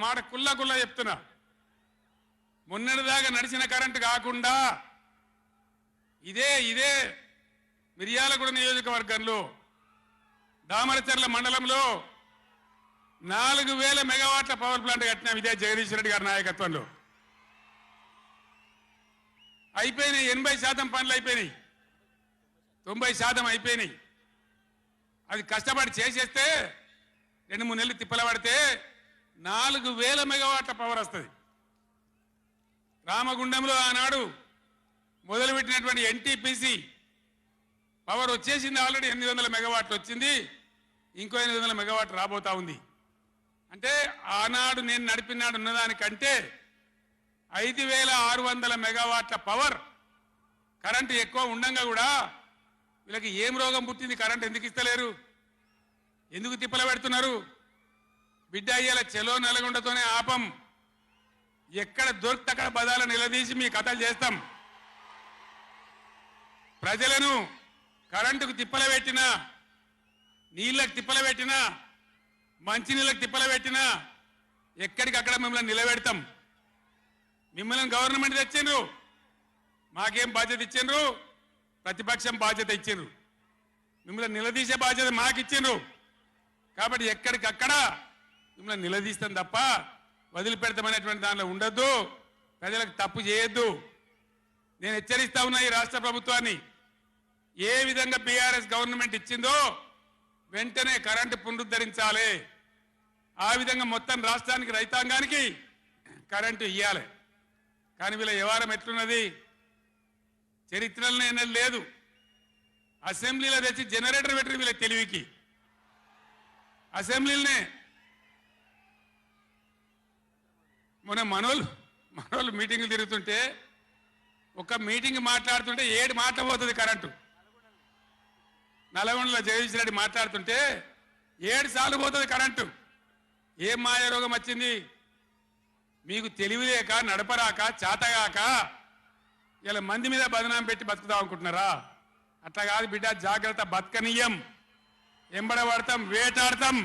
మాట కుల్లా చెప్తున్నా, మొన్నటిదాకా నడిచిన కరెంటు కాకుండా ఇదే మిర్యాలగూడ నియోజకవర్గంలో దామరచర్ల మండలంలో 4000 మెగావాట్ల పవర్ ప్లాంట్ కట్టినాం. ఇదే జగదీష్ రెడ్డి గారి నాయకత్వంలో అయిపోయినాయి. 80% పనులు అయిపోయినాయి, 90% అయిపోయినాయి. అది కష్టపడి చేసేస్తే 2-3 నెలలు తిప్పల పడితే 4000 మెగావాట్ల పవర్ వస్తుంది. రామగుండంలో ఆనాడు మొదలుపెట్టినటువంటి ఎన్టీపీసీ పవర్ వచ్చేసింది. ఆల్రెడీ 800 మెగావాట్లు వచ్చింది, ఇంకో 800 మెగావాట్లు రాబోతా ఉంది. అంటే ఆనాడు నేను నడిపినాడు ఉన్నదానికంటే 5600 మెగావాట్ల పవర్ కరెంటు ఎక్కువ ఉండంగా కూడా వీళ్ళకి ఏం రోగం పుట్టింది? కరెంటు ఎందుకు ఇస్తలేరు? ఎందుకు తిప్పల పెడుతున్నారు? బిడ్డ అయ్యేలా చెలో నల్గొండతోనే ఆపం. ఎక్కడ దొరికితే అక్కడ బదాల నిలదీసి మీ కథలు చేస్తాం. ప్రజలను కరెంటుకు తిప్పల పెట్టినా, నీళ్ళకు తిప్పల పెట్టినా, మంచినీళ్ళకు తిప్పల పెట్టినా ఎక్కడికక్కడ మిమ్మల్ని నిలబెడతాం. మిమ్మల్ని గవర్నమెంట్ తెచ్చిండ్రు, మాకేం బాధ్యత ఇచ్చిండ్రు? ప్రతిపక్షం బాధ్యత ఇచ్చిండ్రు. మిమ్మల్ని నిలదీసే బాధ్యత మాకు ఇచ్చిండ్రు. కాబట్టి ఎక్కడికక్కడ మిమ్మల్ని నిలదీస్తాం తప్ప వదిలిపెడతామనేటువంటి దానిలో ఉండొద్దు. ప్రజలకు తప్పు చేయొద్దు. నేను హెచ్చరిస్తా ఉన్నా ఈ రాష్ట్ర ప్రభుత్వాన్ని, ఏ విధంగా బీఆర్ఎస్ గవర్నమెంట్ ఇచ్చిందో వెంటనే కరెంటు పునరుద్ధరించాలి. ఆ విధంగా మొత్తం రాష్ట్రానికి, రైతాంగానికి కరెంటు ఇవ్వాలి. కానీ వీళ్ళ వ్యవహారం ఎట్లున్నది? చరిత్రలో ఎన్నడూ లేదు. అసెంబ్లీలో తెచ్చి జనరేటర్ పెట్టిన వీళ్ళ తెలివికి అసెంబ్లీలోనే మొన్న మనోళ్ళు మీటింగ్లు తిరుగుతుంటే ఒక మీటింగ్ మాట్లాడుతుంటే 7 మాటలు పోతుంది కరెంటు. నల్గొండలో జగదీష్ రెడ్డి మాట్లాడుతుంటే 7 సార్లు పోతుంది కరెంటు. ఏం మాయ రోగం వచ్చింది? మీకు తెలివి లేక, నడపరాక, చాతగాక ఇలా మంది మీద బదనాం పెట్టి బతుకుదాం అనుకుంటున్నారా? అట్లా కాదు బిడ్డ, జాగ్రత్త. బతకనీయం, ఎంబడబడతాం, వేటాడతాం.